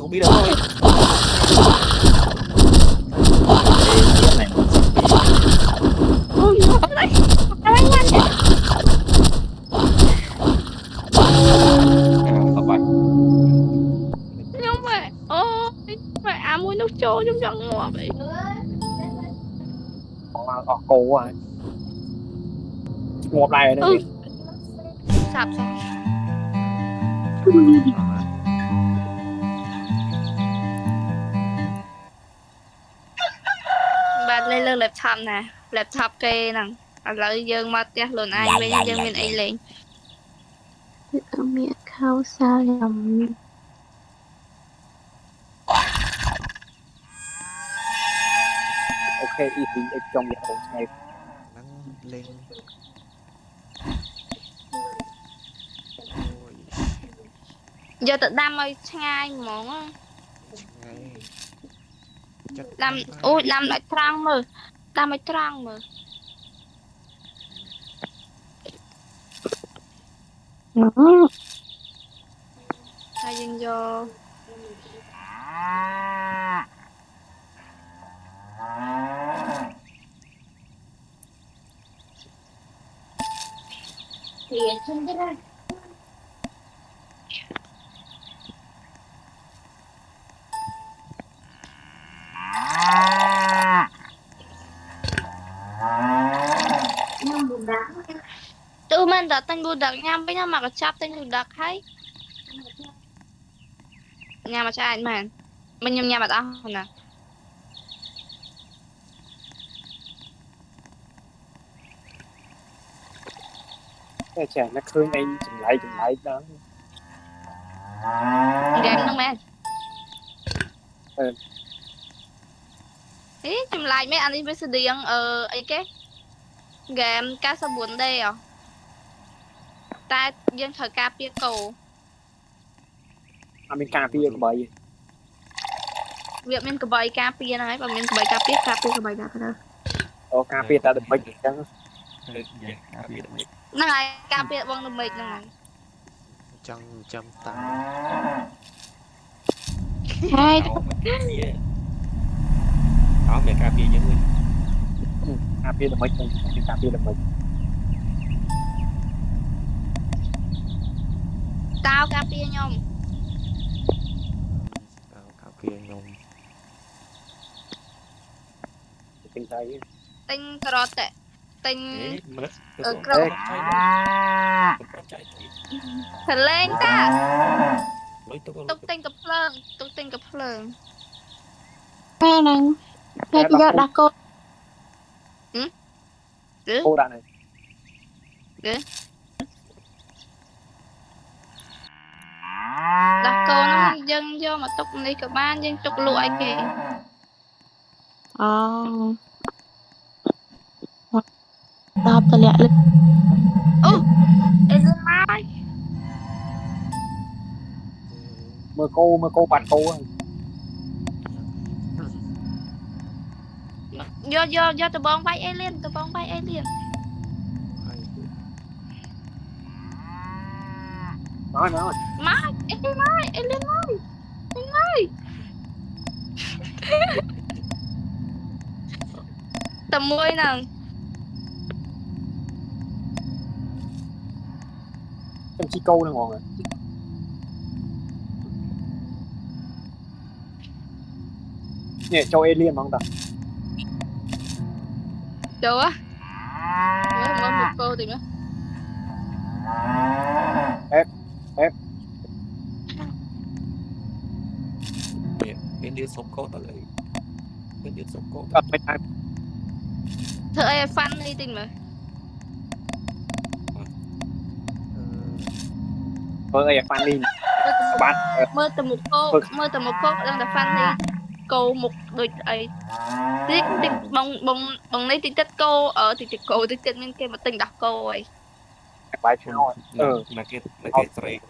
xuống biết đâu thôi này ôi đấy ai nhanh không phải nhưng mà ôi mà ám muốn nước trôi trong chân ngọt vậy cô à một này nữa sạp xong bạn lên lưng laptop nè laptop kê nè lại dương mà tiếc luôn ai bên dương miền ấy lên miệng khao sao lòng ok y tí trong nhà cũng ngay nắng lên giờ tự đam ơi ngay món á làm ôi làm lại trăng mà đam lại trăng mà hay dừng vô tự mình đã tên budak nhằm với nhau mà có chắp tên budak hay nhà mà trai mà mình nhầm nhà mà tao nè cái trẻ nó khơi anh chừng lại đó game không em ý chùm lại mấy anh đi với đi ăn ấy cái game cá sấu 4D à ta dân thời ca pia cầu mình cà phê bởi việc mình có bài ca pia này và mình có bài ca pia có bài nào thôi cà phê ta được mấy chẳng nó này ca pia bông được mấy này trăm tám hai đó mẹ cà phê những người cà phê được mấy cà phê được mấy tao ca pia nhom cà phê nhung tinh thấy tinh trote tinh thật lên ta tục tinh cặp phượng hai nàng hai cái giọt đặc cô cô đã này đặc cô nó dân vô mà tục đi cả ban dân tục lụi kì đọc tờ lẹ lên em lên mai mơ cô bạn cô do tụi bông bay alien nói mai alien mai tầm 10 nè trong chi câu nó ngon rồi nè cho alien mà không ta đâu á mới một cô thì nữa ép bên đi sống cô ta lại bên đi sống cô thợ em fan đi tình mà vợ ấy fan đi bạn mơ tầm một cô đang là fan đi cô một đôi ấy tiếc bông lấy tích cô ở thì cô tích bên kia mà tình đặt cô ấy bài sao mà cái sợi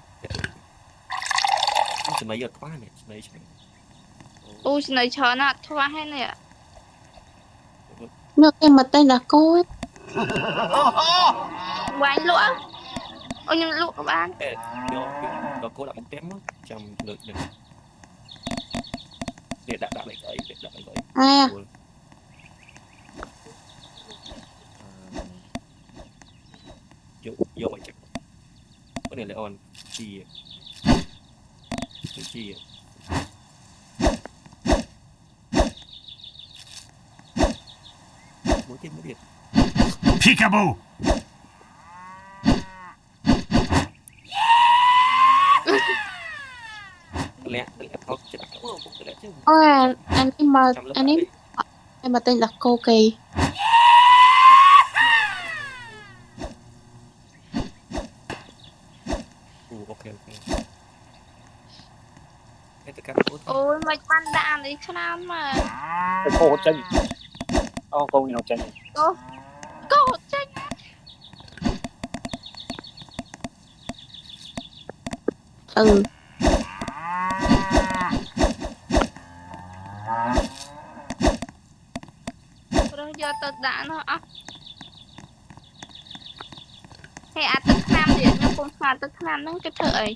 này giật quá này ui này chờ nó thoa hay nè nước em mà tên là cô ấy quay lũa ôi nhưng lũa các bạn có cô đã bóng tém chầm được Để đặt lại cái để đặt lại cái អា vô mà chắc cái này là on chi chi mỗi tiếng mới điện Peekaboo! lẹ không chỉ đặt không cái lẹ chứ អូអានេះមក chăm lớp អានេះ lại មកទិញដាក់គោគេ ok ok cái tất cả tốt អូយមិនបានដាក់អានេះឆ្នាំមក cái cô chân cô nào chân កោចេញ អឺ រើសយកទៅដាក់នោះអស់ហេអាទឹកថ្នាំទៀតខ្ញុំពុំស្គាល់ទឹកថ្នាំហ្នឹងគេធ្វើអី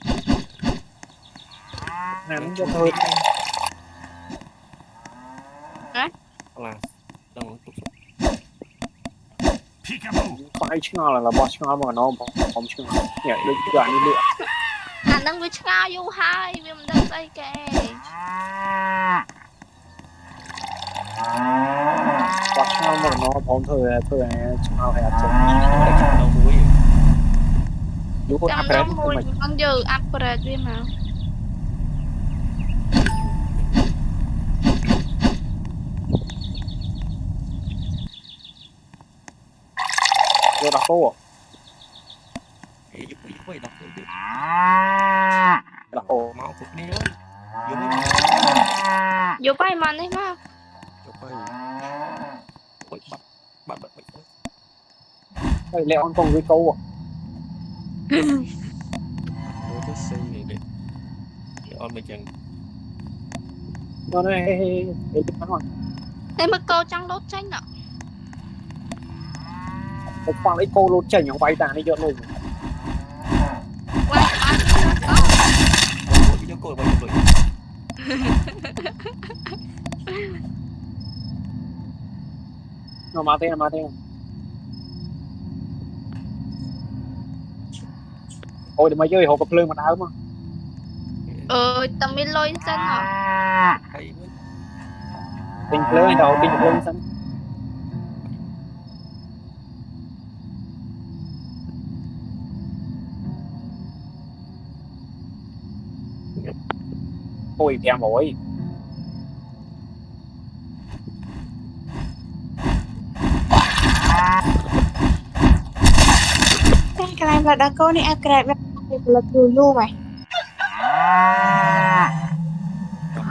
nắm cho thôi là đang tục Peekaboo! phải chứ là bỏ chứ mà nó không chứ nhảy được đoạn đi nữa អាហ្នឹងវាឆ្ងល់យូរហើយវាមិនដឹងស្អីគេ bỏ chứ mà nó không thôi chứ mà phải chân để chọn đầu mũi đúng không ចាំ áp ដ đấy ងមួយខ្ញុំយកអាប់ក្រេតវាមក vô đặt cô giúp quay đọc rồi đặt cô máu phục đi luôn giúp mấy យកបាយមកនេះមក giúp quay bắt bắt bắt đây leo con cùng với cô tôi thích xây này để on bên chân nó đây để bắn rồi តែមកកោចង់លោតចេញណ៎ cái khoang ấy cô lột chảy không bay tàn đi cho luôn វាយអត់ mỗi video call bao nhiêu rồi nó mà thế ôi để mà chơi hộp cặp lương mà đau mà អើយតែមានលុយសិនហ៎ hay tình lương đầu tình lương sẵn ôi thèm ổi តែកន្លែងប្រដាក់គោនេះអាប់ក្រេតវាផលិតយូរយូរហើយ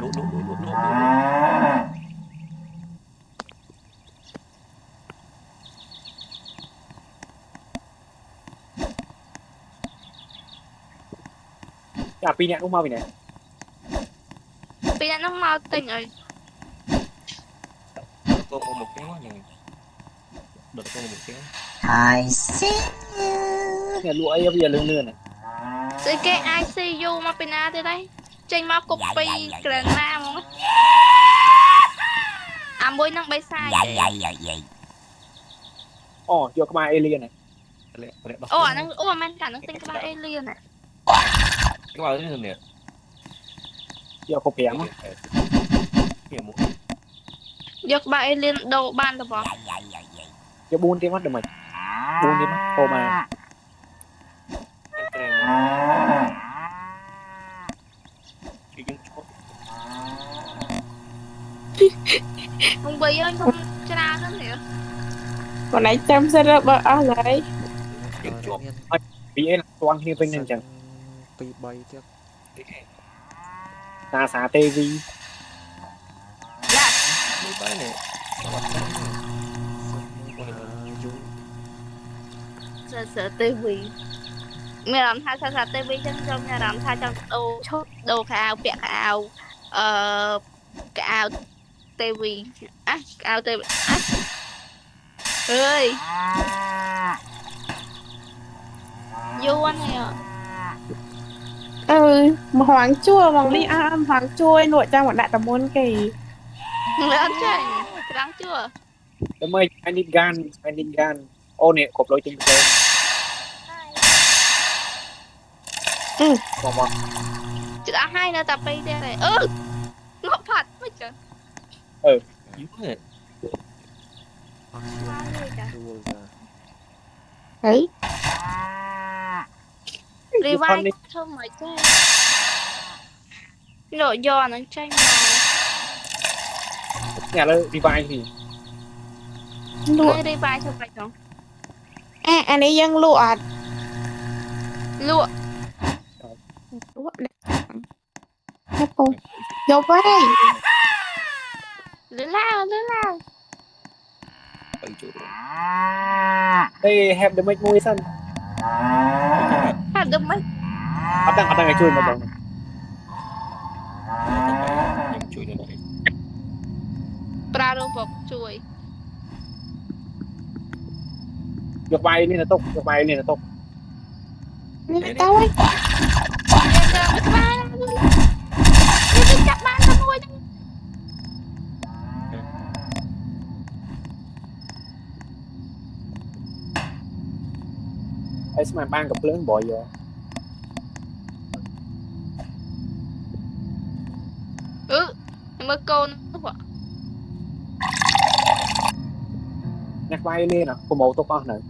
lũ lũ lũ lũ lũ à pin nhạc cũng mau vậy này ពីអ្នកហ្នឹងមកទិញអី cô một cái quá nhỉ đợt cô một cái I see you! nhà lụa ấy bây giờ lương lương này ស្អីគេ ICU មកពីណាទៀតហើយចេញមកគប់ពីក្រណាហ្មងអាមួយហ្នឹងបីសាយ ồ vô cái mai alien này អូអាហ្នឹងអូមិនកាលហ្នឹងទិញក្បាលអេលៀនហ៎ cái bao nhiêu nè vô cục hẻm á hiểu một យកក្បាលអេលៀនដូរបានទៅបង vô buôn tiếng mắt được mày buôn tiếng mắt ô mà cái chỉ những chỗ ខ្ញុំបីហើយខ្ញុំច្រើនហ្នឹងនេះ còn nãy chăm sẽ ra bờ ở lại những chỗ vì ấy là toàn khi vinh nên chẳng ពី3ទៀត ta xả tê vi មួយបែរនេះបាត់ទៅយូ សើសើទេវីមានអារម្មណ៍ថាសើទេវីចឹងខ្ញុំមានអារម្មណ៍ថាចង់ដូរឈុតដូរខោអាវពាក់ខោអាវកៅអៅទេវីកៅអៅទេវីអើយយូរណាស់ ừ hoàng chua hoàng ly hoàng chua nội trang một đại tầm môn kỳ người ăn chơi ráng chưa แต่ไม่ I need gun I need gun โอ้เนี่ยกบเราจริงเลยบอกว่า chứ đã hai là tập bây giờ này nó phạt mới chứ dữ hết ấy revive không mấy chơi nội giò nó tranh màu เนี่ยแล้วรีไวท์สิ lụa Ê, revive không phải không anh ấy dân lụa lụa lụa đẹp không vô đây lớn lao tự chủ rồi เฮ้ย have the make motion hạt được mấy เอาตั้งไงช่วยมาจัง nhưng chui này này prado bọc chuối ยกใบนี่นะตกยกใบนี่นะตก tao ấy chặt ban tao nuôi ไอ้สมัยบ้านกับเพื่อนบ่อยเยอะ nhưng mà cô nó bảo นักใบนี่นะกูมองตกอ่ะหน่อย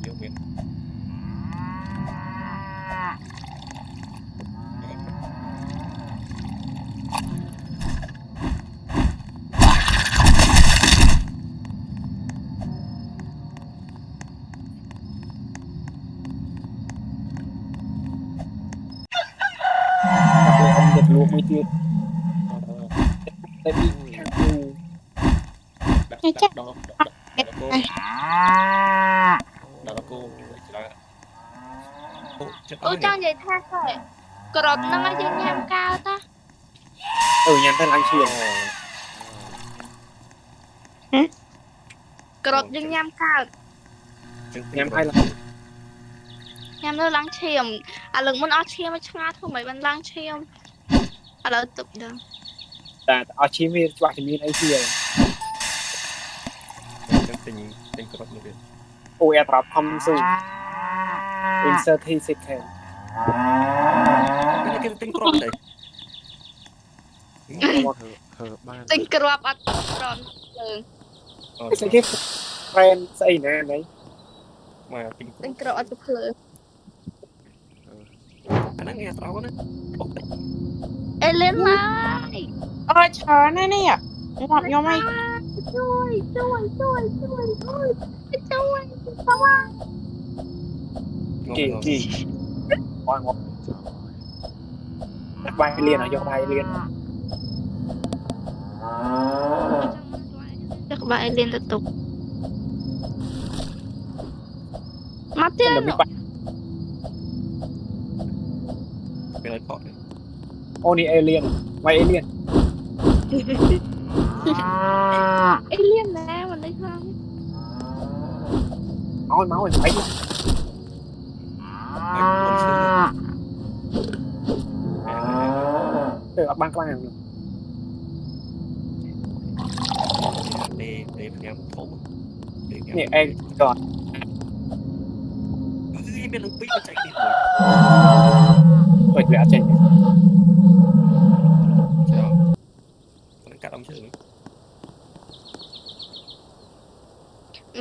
nhiều miền กับเลยเอาเด็ดลูกไม่จืดแต่มีแค่กู đặt đó đặt cô đặt cô chết ôi cho vậy tha thôi cọt nó mới dương nham cao ta ยันท่านล้างเชียง cọt dương nham cao nhắm hay là nham nó lắng chiêm à lần muốn ở chiêm mới ngã thôi mấy bên lắng chiêm à lỡ tục được แต่เอาชีมีว่าจะมีไอ้เชียง tình cột một điểm โอ้ยตรับทำสู้ insert ที่สิบแทน cái tình cột này tình cọt ở tròn đường ไม่ใช่แค่แฟนใส่แน่ไหม mà tình tình cọt ở chụp lửa anh nghe tao đó ê lên lại ôi chó này nè ngọt nhau mày chui không á กี่วางงนักใบเรียนอ่ะยกใบเรียน các bạn liên tục mắt เดี๋ tiên ยวมีไป cái này cột này โอ้นี่เอเลียนไวเอเลียน ê liên nè mình lấy không เมาส์ไป Đấy, còn xưa ở ban các bạn để em thấu để nè em còn biết lúc biết chạy đi rồi rồi lẽ chạy chào còn cả ông chơi nữa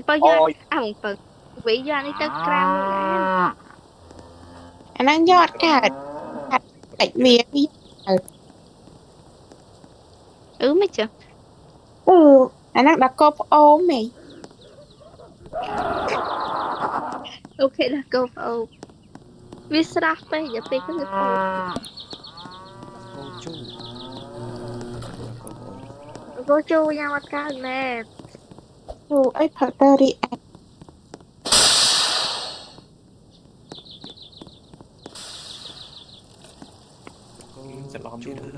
bao giờ à một phần vì do đi tới cam anh đang giọt cả đẩy miệng đi mấy chưa anh đang đặt cốp ôm mày ok là câu ô visra bây giờ bây cái cô chu nhau mặt cao nè ấy thật tơ đi sẽ làm đi thôi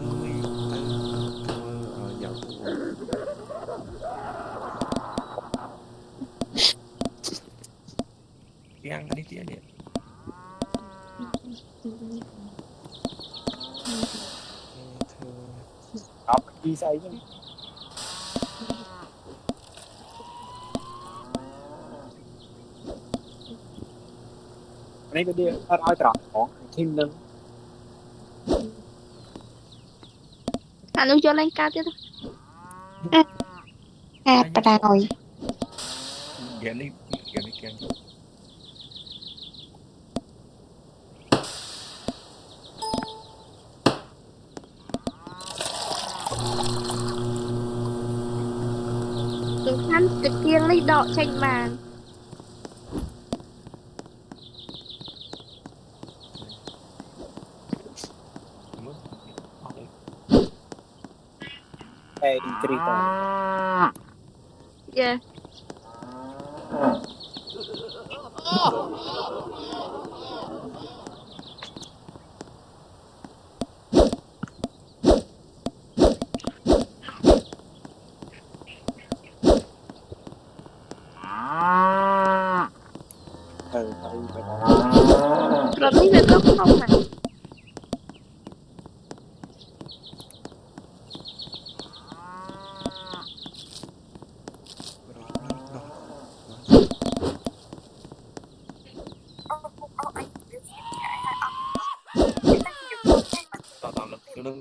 đi ăn đi kia đi đi xây chứ này bây giờ ở ai trọ có thêm nâng anh nuôi cho lên cao chứ rồi Game đi game. tụi anh trực tiên lấy đọ tranh màn đi kiri tao yeah rồi bây giờ có không này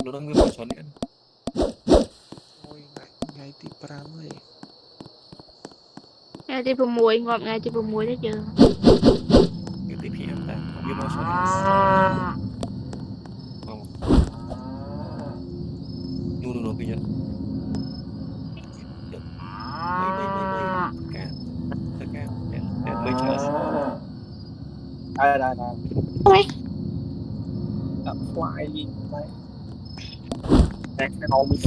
nó đang nguyên một số điện ôi ngày tí pram ơi ngày đi vào mùi ngọt ngày đi vào mùi đấy chưa cái tí PM ta nguyên một số điện không nu bây giờ mây tất cả mây chờ đây Ôi. đập khoai gì đây nè cái ngon mình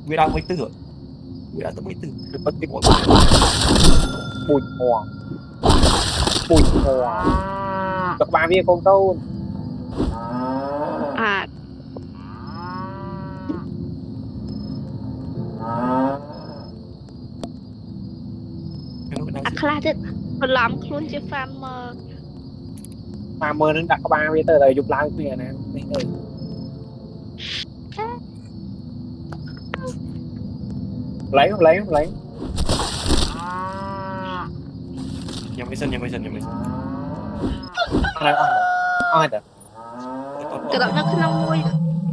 người đang mấy tư rồi người đã tới mấy tư được bất cái bùi hoàng các bạn biết con câu à khá thế mình làm luôn cho fan mà mơ nó đặt các bạn biết tới đây chụp lại cái này nè lấy nhà máy sân này được cái đó nó không mùi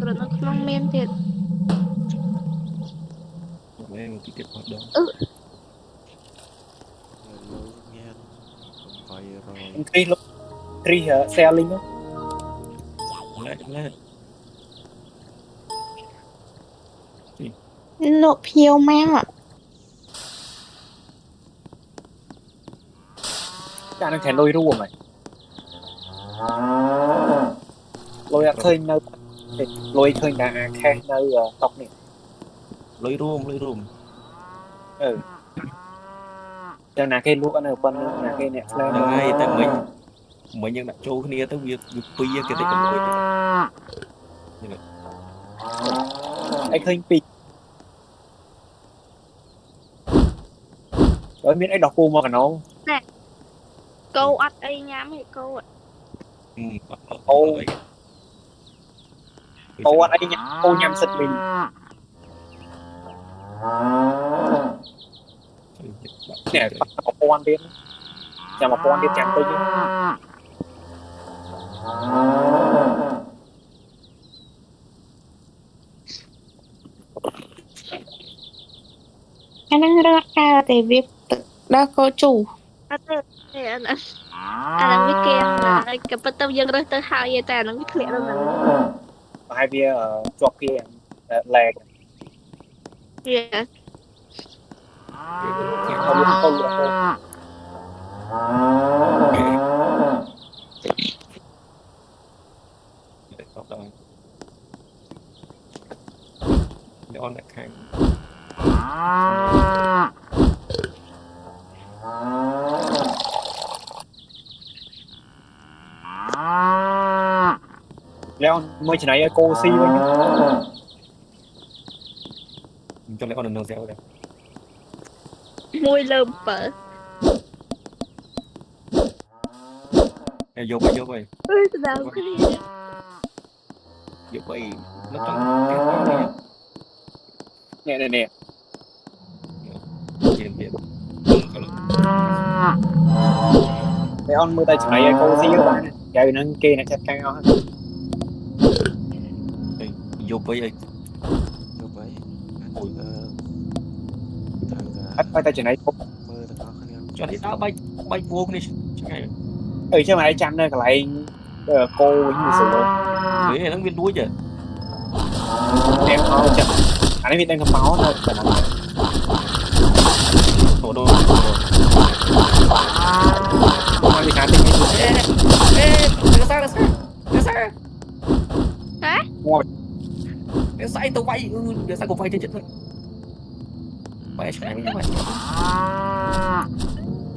cái đó nó không men thiệt em tiếp hoạt động nghe vậy rồi tri hả xe linh đó lại nộp phiếu mà cha nó thèm lôi ru mày lôi khơi nơi lôi khơi nhà khe nơi tóc này lôi rùm cho nà cái lúa ở nơi bên nà cái nè đây tại mìnhยังđặt trâu kia tới việc tuy cái đấy còn lôi anh khơi pi rồi biết anh đọc cô mà cả nó câu ắt ấy nhám hay câu ạ cô anh ấy cô nhắm sực mình nè một con biết chả một con biết chạm tới chứ anh đang rất cao để việc đã có chủ anh đang biết kia là cái bắt đầu dân tới hai giờ ta nó biết lẹ đâu nè hai bia chọc kia lè yeah không để on lại hàng leo mới chỉ này cô si với cho lại on đường dẻo đây mùi lơm phở vô vậy ơi tao cái gì vô vậy nó trong cái đó này nè nè chuyện chuyện kalau để on mưa tay chừng này cô xí với bạn chạy nó kia này chắc căng on vô với ai Vô vậy Ôi. bắt tay chừng này mơ thằng nó khăn em cho nên đó bay vuông đi chẳng hay chứ mà đây chăm đây lại cô như sửa để nó viên đuôi chứ em thôi chậm anh ấy đang cầm máu thôi tổ đô không ai bị khá tình đứa xa Hả? đứa sai tao bay đứa sai cũng bay trên chết thôi bay sang như vậy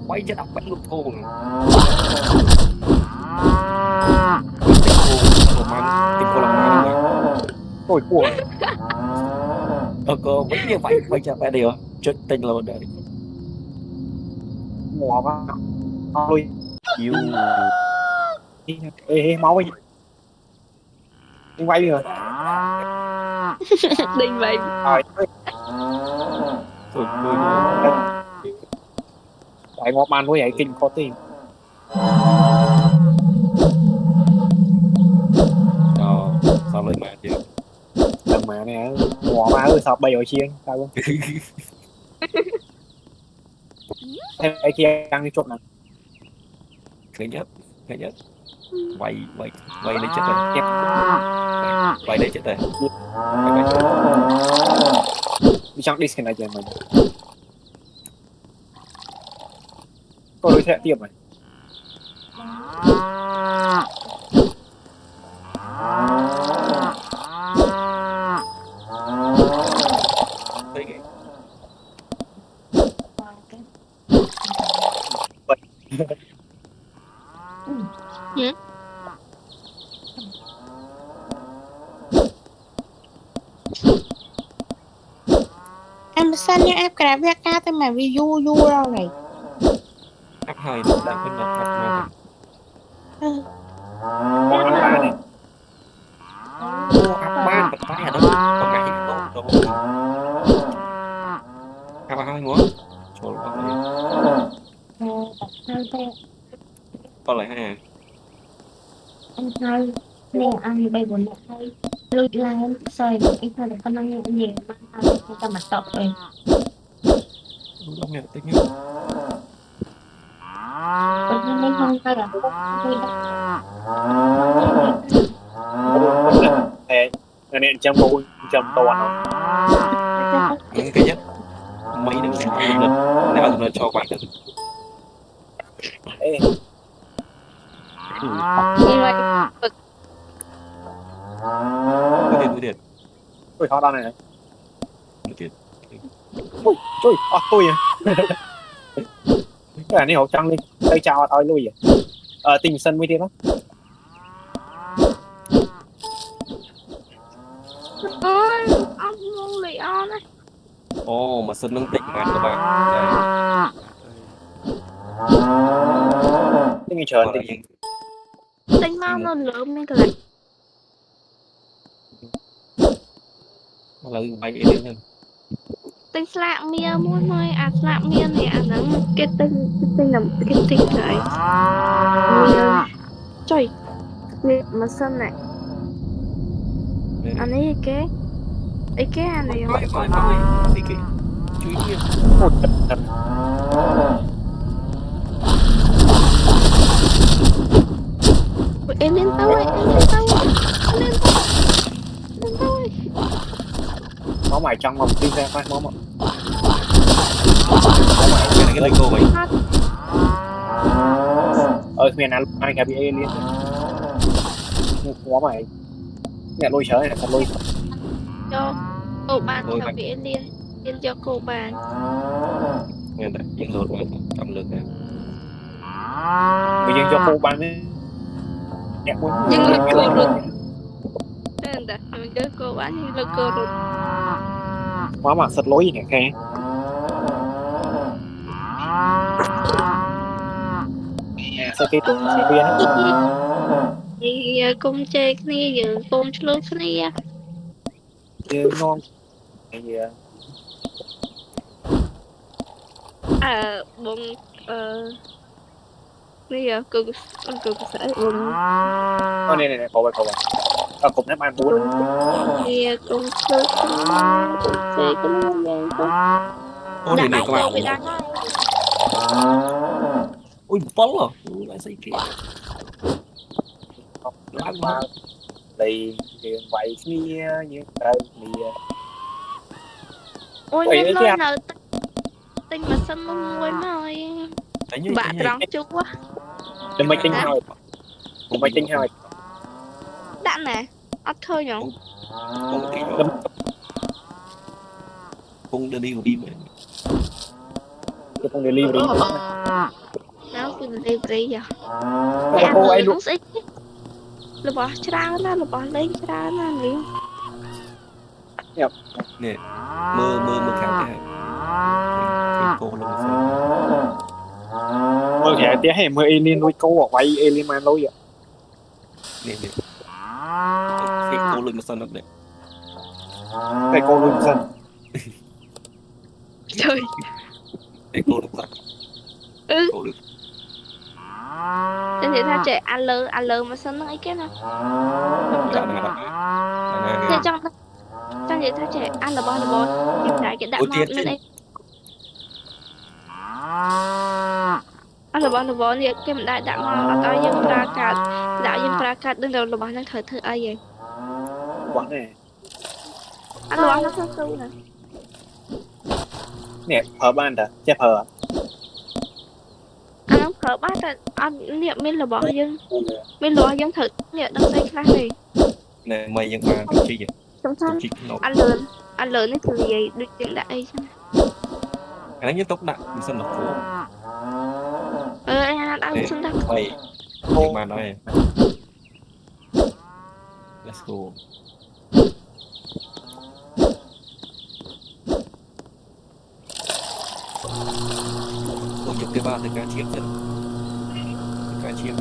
bay chết đập bay lục cô tình cô làm mai ôi cuồng cô mấy như vậy bay chả bay điều chết tình là đời mùa quá ôi yêu ê máu ấy đi quay rồi Đinh vậy. rồi rồi lại ngọt man quá vậy kinh khó tin sao lại mà chứ đằng mà nè ngọt má ơi sao bây giờ chiên sao không thêm cái kia ăn đi chốt nào thứ nhất quay lấy chết rồi quay lấy chết rồi đi trong đi cái này chơi mình có đối sẽ tiệm này Em xanh nhưng em grab việc ca tới mà vì du đâu này. áp hai đang bên mặt mà con ăn ba này áp ba bật tay ở đâu còn ngày đâu áp hai nữa còn lại hai anh hai nè anh bay buồn hay lùi lại em xoay cái thời con năng nhiều mà anh ta mặt tọt rồi đúng nghe tiếng con nên không tay là ê nên trong cô trong toàn không cái nhất mấy đứa nào cũng cho bạn được ê đuôi tiền ôi khó đau này đuôi tiền ôi tôi à cái này hậu trăng đi tay chào tôi lui à tình sân mới thế đó Ôi, ông ngu lì on á. ồ mà sân nâng tịnh mà các bạn cái nghe trời đây thì Tinh mau nó lượm nên lại. là bay đến hơn Tinh slạc mía muốn thôi, à slạc mía này à nắng cái tinh làm cái tinh này. Trời, mà sân này. Anh ấy cái anh này không? thì cái chú ý một thật Em lên tao ơi, máu mày trong vòng tim ra phát máu mà cái này cô vậy miền nào ai gặp bị alien máu mày mẹ lôi chớ này là lôi cho cô bạn cho bị liên cho cô bạn. nghe đấy những lượt mà cầm lượt này bây giờ cho cô bán ấy Nhưng lực cô rụt. Nên là mình cho cô bán nhưng lực cô rụt. máu mà sật lối gì nhỉ khe sao cái tung viên Thì cùng chơi cái này giờ cùng chơi cái này như ngon gì bông bây giờ cô sẽ bông này cậu cục nếp ăn bún kia cô sẽ cái này Ô thì này các bạn bị đánh ui bóng rồi lại xây kia ăn vào thì vậy kia như thì ôi Ủa, nên cái lôi anh- nào tinh mà sân nó môi mỏi bạn rong chú quá đừng mày tinh hồi đừng mày tinh hồi đạn nè ớt thôi nhở cũng đưa đi một đi mà cái con delivery nó cứ delivery giờ cái ăn cô ấy người luôn cũng xích là bỏ lên ra nè liệu nè mơ khảo cái cô luôn rồi mơ thì tía hay mơ alien nuôi câu ở quay alien man lôi vậy nè cái cô luôn mà sao được đấy cái cô luôn dần trời cái cô được thật cô được nên thì tha trẻ ăn lơ mà sân nó ấy cái nào thì trong vậy tha trẻ ăn là bò tìm lại cái đạn mọt bên đây ăn là bò thì cái mình đại đạn mọt ở đây dân pra cát đạo dân pra cát đừng đầu là bò đang thở ai vậy quán này ăn là bò nó không sâu nè nè phở ban đã chép phở ăn không thở bát là ăn niệm bên là bò dân bên lúa dân thở niệm đang xây class này nè mày vẫn mà cái chi vậy trong thân chi nó ăn lớn thì gì được chuyện đại chứ anh nhớ tốc đạn đi xem là cô anh ăn xong đặt mày nhưng mà nói let's go ôi nhập cái ba từ ca chiếm dần ca chiếm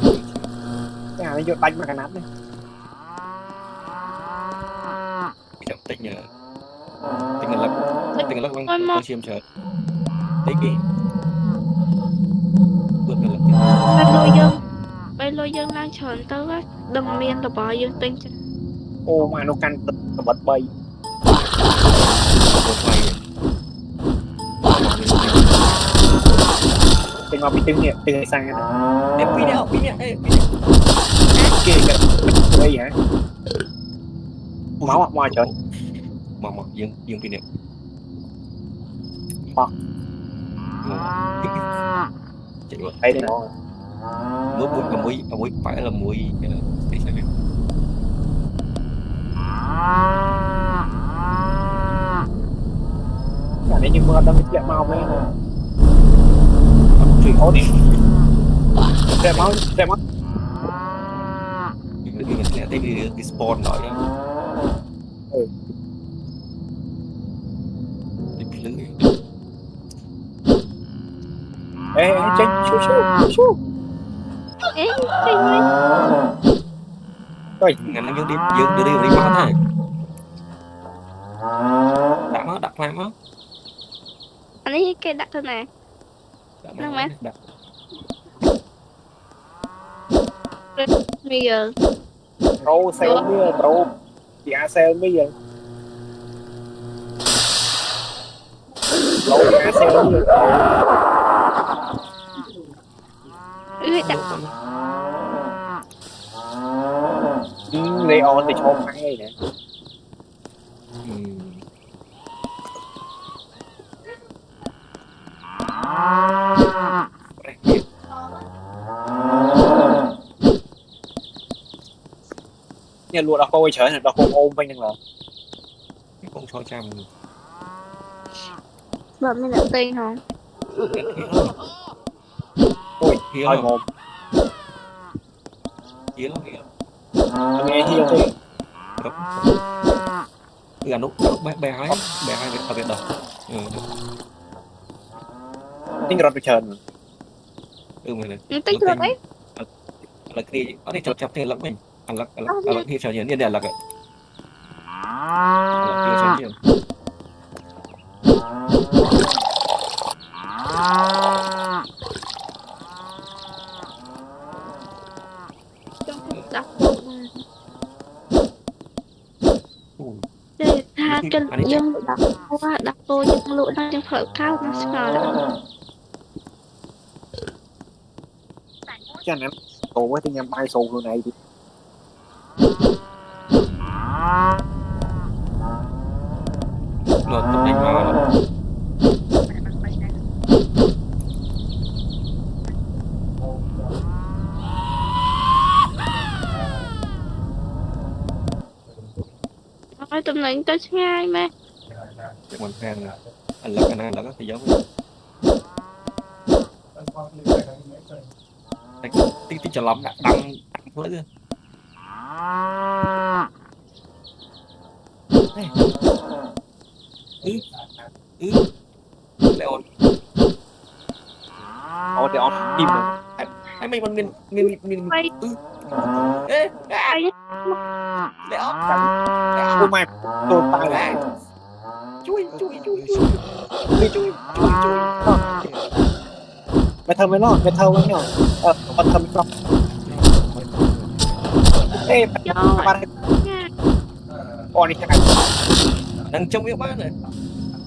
cái này nó vô đánh mà cái nắp này chậm tích nhờ tình lắc con chiêm trời thấy kì vượt mình lắc bên lôi dân đang tròn tới đầm miên là bò dân tinh ô mà nó canh nó bật bay một vài tình mà bị tiếng nhẹ tiếng sang này em video kia cái đây hả máu ngoài trời mà dương video chạy vào đây nó muối phải là muối cái sao cả này như mưa đang chạy mau lên chuyện ô đi chạy máu mình sẽ thấy cái spawn nói ê trên chú ê trời ơi rồi ngành nó dương đưa đi bán này đặt lại má anh ấy cái đặt thôi nè năng mát bây giờ trâu xe mưa trâu thì xe bây giờ trâu thì xe mưa đặt Leon thì cho hay nè nhà luôn đọc câu chơi này đọc câu ôm với nhân là con cho trăm vợ mình là tên không ui hiếu thôi một hiếu nghe hiếu thì là lúc bé hai ở bên đầu tính rồi chơi mày này tính rồi đấy là cái ở đây chọc tiền lắm mình ăn lắc khi trò chuyện như này là cái tiêu chân chưa trong cuộc đọc bộ để tha cần dân đọc qua đọc bộ những lụa đang trong khởi cao nó sẽ là cho nên cô với tiếng em bay sâu luôn này thì rồi tập đánh vào nói tụi mình tới ngay mà chắc mình phan là anh là anh là có thì giống tí tí cho lắm đăng với nữa Leon họ để họ tìm được anh mày mình quay ê quay Leon ôi mày tôi tay lại chui mày thơ mới lo mày thơ mới nhỏ mày thơ mới lo ê ba đây con đi chạy đang trong yêu ba này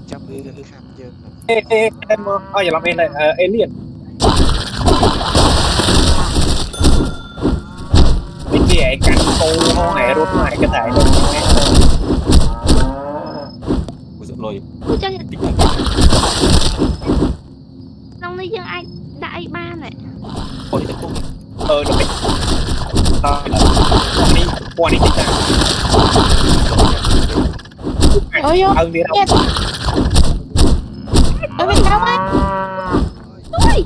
Chấp đi lên khám dân. ê em giờ làm em này alien cái gì ấy cắn cô ho hẻ rút lại cái thể luôn ôi giời ơi ôi trời long đi dân ai đại ba này ôi tập trung nó bị qua đi tích ra ôi vô đi đâu ở bên đâu á ôi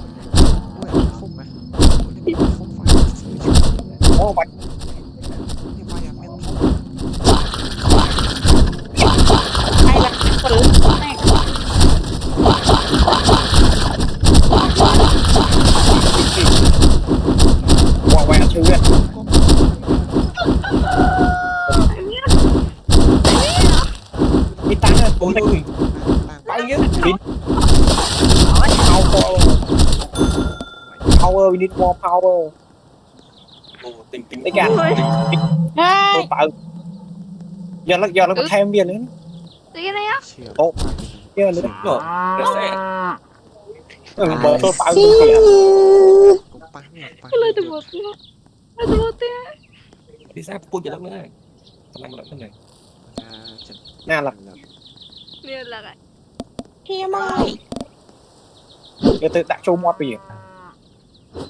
Ui, không mà. Ui, nhưng mà không phải là sử dụng. ô bạch Nhưng mà em không. ai là con lươn này qua qua chưa biết đi tăng lên ôi ôi bay nhá power we need more power tình đấy cả hai tạo giờ nó có thêm viên nữa cái này á ô kia nữa rồi nó sẽ bờ tôi tạo See luôn kìa you. Cũng bán là bán. lời từ một lời từ một tiếng đi ra cua gì đó nữa này làm cái này nè là như là cái kia mày giờ tôi đã trâu mót bì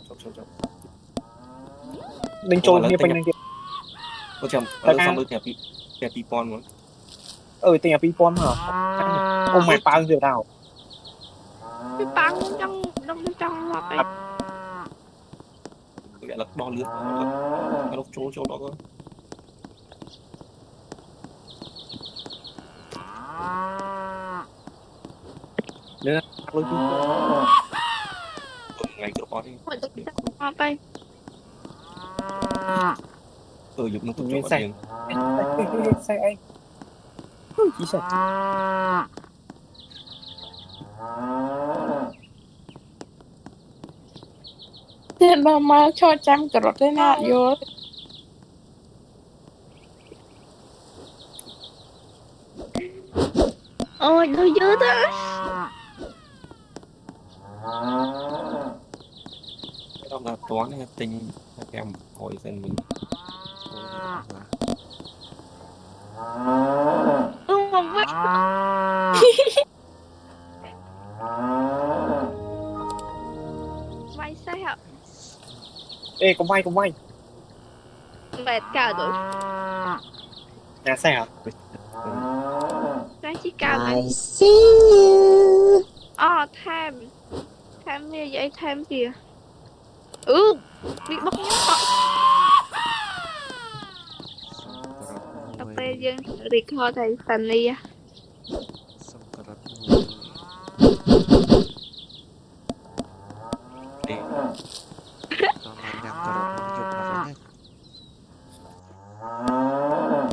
chọc đinh trâu như bên kia có chồng ở xong đôi nhà pipon muốn tình là pipon hả ông mày bao giờ nào cái băng trong hoặc cái gọi là đo lướt nó chỗ đó có nữa lôi chú ngày cửa có đi hoặc cái dùng nó tụt nguyên chỗ xe tiền xe anh chỉ sợ tiền đâu mà cho trăm cỡ thế nào vô ôi đôi dữ đó đó là toán tình em hỏi xem mình không biết mày sao ê có may mệt cả rồi nhà xe hả cái chỉ cao này I see you. tham như vậy tham kìa bị bóc nhóc cà phê dân record thầy Sunny á xong cả đất người. Còn mà nhằm cả đất người dùng là phải nhé.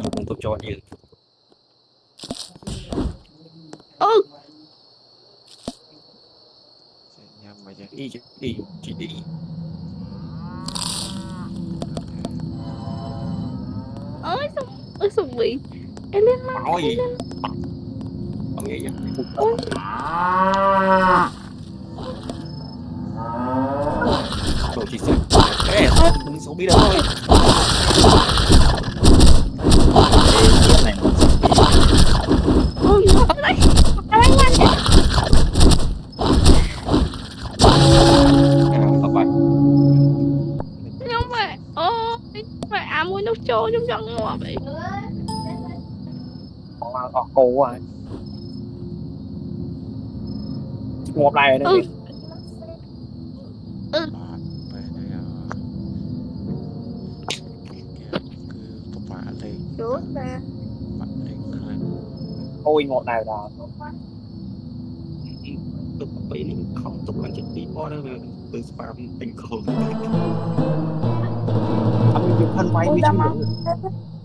dùng tôi cho gì Ừ. nhầm mà chứ đi đi chị đi Ôi sao bị em lên lắm. ôi ông nghe vậy đồ chị sẽ ê đừng sống biết đâu thôi cái này Ôi ở đây các bạn nhưng mà ôi mà muốn nước trôi trong chân ngọt vậy. còn cổ à một này nữa Ừ. kìa bạn về đây kia cứ tập bạn lên Chúa ta. bạn lên lên ôi một này là tôi bị không tục làm chết đi bỏ đó từ spam tình khổ ăn những thân váy Ôi với ra chứ mong